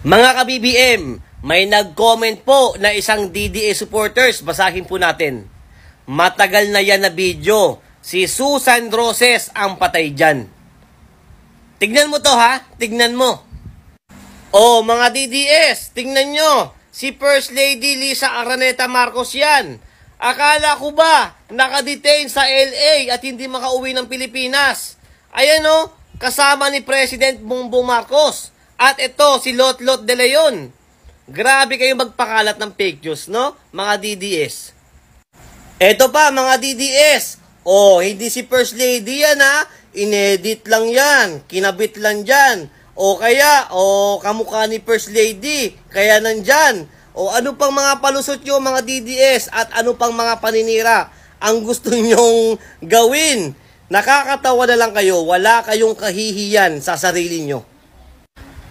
Mga ka-BBM, may nag-comment po na isang DDA supporters. Basahin po natin. Matagal na yan na video. Si Susan Roses ang patay dyan. Tignan mo to ha. Tignan mo. Oh, mga DDS, tignan nyo. Si First Lady Lisa Araneta Marcos yan. Akala ko ba nakadetain sa LA at hindi makauwi ng Pilipinas? Ayan o, kasama ni President Bongbong Marcos. At ito, si Lotlot de Leon. Grabe kayo magpakalat ng fake news, no? Mga DDS. Ito pa, mga DDS. Oh, hindi si First Lady yan, ha? Inedit lang yan. Kinabit lang dyan. O kaya, kamukha ni First Lady. Kaya nandyan. O ano pang mga palusot nyo, mga DDS? At ano pang mga paninira ang gusto nyong gawin? Nakakatawa na lang kayo. Wala kayong kahihiyan sa sarili nyo.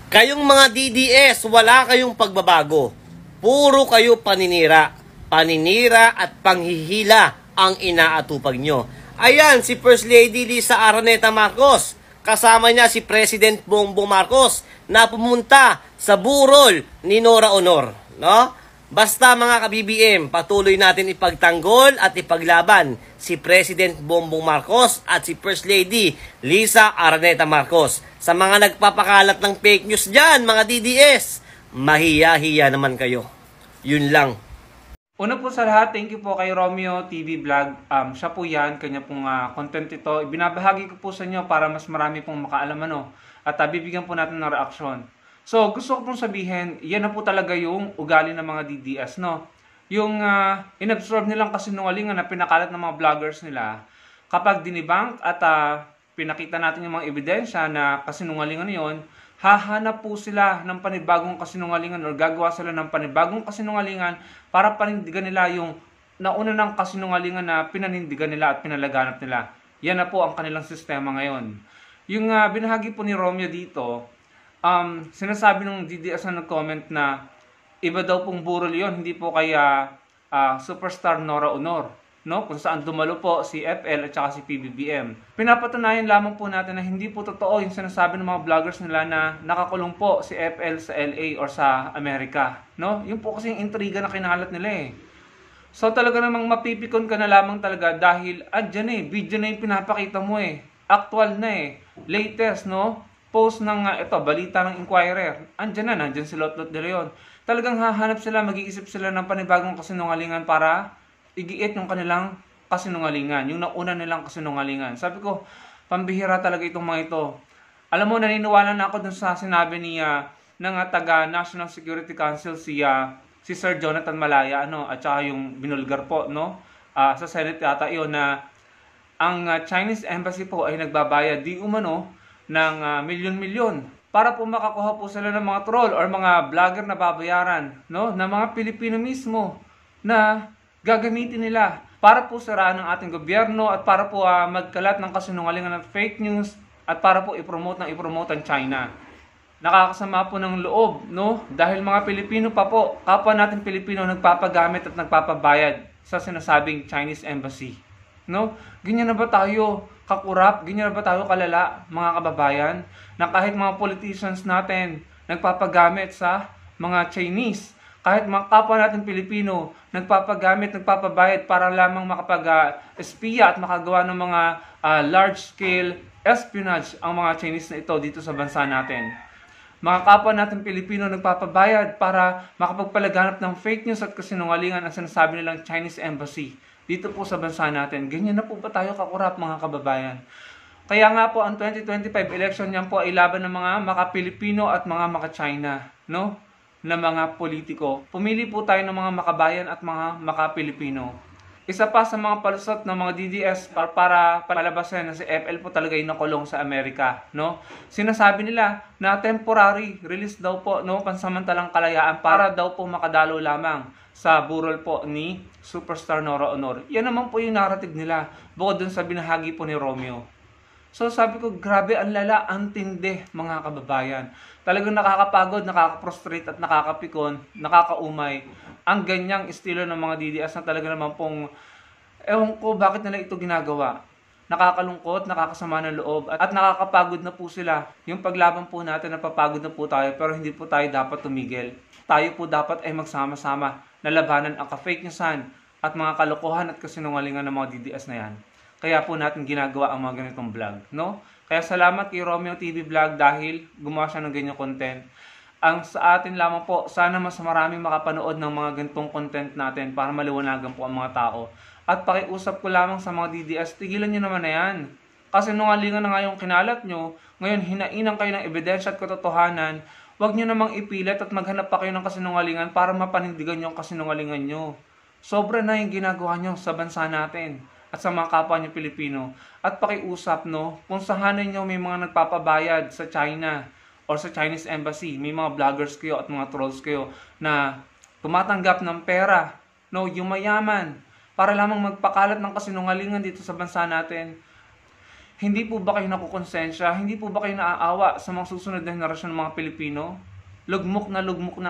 Kayong mga DDS, wala kayong pagbabago. Puro kayo paninira. Paninira at panghihila ang inaatupag nyo. Ayan, si First Lady Lisa Araneta Marcos. Kasama niya si President Bongbong Marcos na pumunta sa burol ni Nora Honor. No? Basta mga ka-BBM, patuloy natin ipagtanggol at ipaglaban si President Bongbong Marcos at si First Lady Lisa Araneta Marcos. Sa mga nagpapakalat ng fake news dyan, mga DDS, mahiya-hiya naman kayo. Yun lang. Una po sa lahat, thank you po kay Romeo TV Vlog. Siya po yan, kanya pong content ito. Ibinabahagi ko po sa inyo para mas marami pong makaalam at bibigyan po natin ng reaksyon. So, gusto ko pong sabihin, yan na po talaga yung ugali ng mga DDS, no? Yung inabsorb nilang kasinungalingan na pinakalat ng mga vloggers nila, kapag dinibank at pinakita natin yung mga ebidensya na kasinungalingan yon, hahanap po sila ng panibagong kasinungalingan o gagawa sila ng panibagong kasinungalingan para panindigan nila yung nauna ng kasinungalingan na pinanindigan nila at pinalaganap nila. Yan na po ang kanilang sistema ngayon. Yung binahagi po ni Romeo dito, sinasabi ng DDS na nag-comment na iba daw pong burol yon, hindi po kaya superstar Nora Honor, no? Kung saan dumalo po si FL at saka si PBBM. Pinapatunayan lamang po natin na hindi po totoo yung sinasabi ng mga vloggers nila na nakakulong po si FL sa LA or sa Amerika, no? Yung po kasi yung intriga na kinalat nila eh. So talaga namang mapipikon ka na lamang talaga dahil andyan video na yung pinapakita mo eh. Actual na eh. Latest, no? Post ng balita ng Inquirer. Nandyan si Lotlot de Leon. Talagang hahanap sila, mag-iisip sila ng panibagong kasinungalingan para igiit yung kanilang kasinungalingan, yung nauna nilang kasinungalingan. Sabi ko, pambihira talaga itong mga ito. Alam mo, naniniwala na ako dun sa sinabi ni ng taga National Security Council si Sir Jonathan Malaya at saka yung binulgar po sa Senate yata yun na ang Chinese Embassy po ay nagbabayad di umano ng milyon-milyon para po makakuha po sila ng mga troll or mga vlogger na babayaran na mga Pilipino mismo na gagamitin nila para po siraan ng ating gobyerno at para po magkalat ng kasinungalingan at fake news at para po ipromote ang China. Nakakasama po ng loob, dahil mga Pilipino pa po, kapwa natin Pilipino nagpapagamit at nagpapabayad sa sinasabing Chinese Embassy. Ganyan na ba tayo kakurap? Ganyan na ba tayo kalala, mga kababayan? Na kahit mga politicians natin nagpapagamit sa mga Chinese, kahit mga kapwa natin Pilipino nagpapagamit, nagpapabayad para lamang makapag-espiya at makagawa ng mga large-scale espionage ang mga Chinese na ito dito sa bansa natin. Mga kapwa natin Pilipino nagpapabayad para makapagpalaganap ng fake news at kasinungalingan ang sinasabi nilang Chinese Embassy dito po sa bansa natin. Ganyan na po ba tayo kakurap, mga kababayan? Kaya nga po ang 2025 election niyan po ay laban ng mga maka-Pilipino at mga maka-China, na mga politiko. Pumili po tayo ng mga makabayan at mga maka-Pilipino. Isa pa sa mga palusot ng mga DDS para palabasin na si FL po talaga yung nakulong sa Amerika, Sinasabi nila na temporary release daw po, pansamantalang kalayaan para daw po makadalo lamang sa burol po ni Superstar Nora Honor. Yan naman po yung narrative nila bukod dun sa binahagi po ni Romeo. So sabi ko, grabe ang lala, ang tindi, mga kababayan. Talagang nakakapagod, nakakaprostrate at nakakapikon, nakakaumay ang ganyang estilo ng mga DDS na talaga naman pong, ewan ko bakit nila ito ginagawa. Nakakalungkot, nakakasama ng loob, at nakakapagod na po sila. Yung paglaban po natin, napapagod na po tayo, pero hindi po tayo dapat tumigil. Tayo po dapat ay magsama-sama na labanan ang ka-fake newsan at mga kalokohan at kasinungalingan ng mga DDS na yan. Kaya po natin ginagawa ang mga ganitong vlog, no? Kaya salamat kay Romeo TV Vlog dahil gumawa siya ng ganyang content. Ang sa atin lamang po, sana mas maraming makapanood ng mga ganitong content natin para maliwanagan po ang mga tao. At pakiusap ko lamang sa mga DDS, tigilan nyo naman na yan. Kasi nungalingan na nga yung kinalat nyo, ngayon hinainan kayo ng ebidensya at katotohanan, huwag nyo namang ipilit at maghanap pa kayo ng kasinungalingan para mapanindigan yung kasinungalingan nyo. Sobra na yung ginagawa nyo sa bansa natin at sa mga kapwa nyo Pilipino. At pakiusap, no, kung sahanan nyo may mga nagpapabayad sa China or sa Chinese Embassy, may mga vloggers kayo at mga trolls kayo na tumatanggap ng pera, no, yung mayaman, para lamang magpakalat ng kasinungalingan dito sa bansa natin. Hindi po ba kayo nakukonsensya? Hindi po ba kayo naaawa sa mga susunod na henerasyon ng mga Pilipino? Lugmok na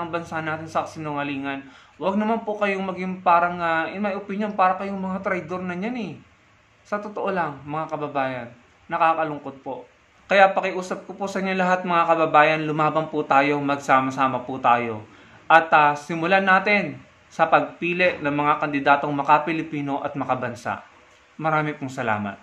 ang bansa natin sa kasinungalingan. Huwag naman po kayong maging parang, in my opinion, para kayong mga traidor na yan eh. Sa totoo lang, mga kababayan, nakakalungkot po. Kaya pakiusap ko po sa inyo lahat mga kababayan, lumaban po tayo, magsama-sama po tayo. At simulan natin sa pagpili ng mga kandidatong makapilipino at makabansa. Marami pong salamat.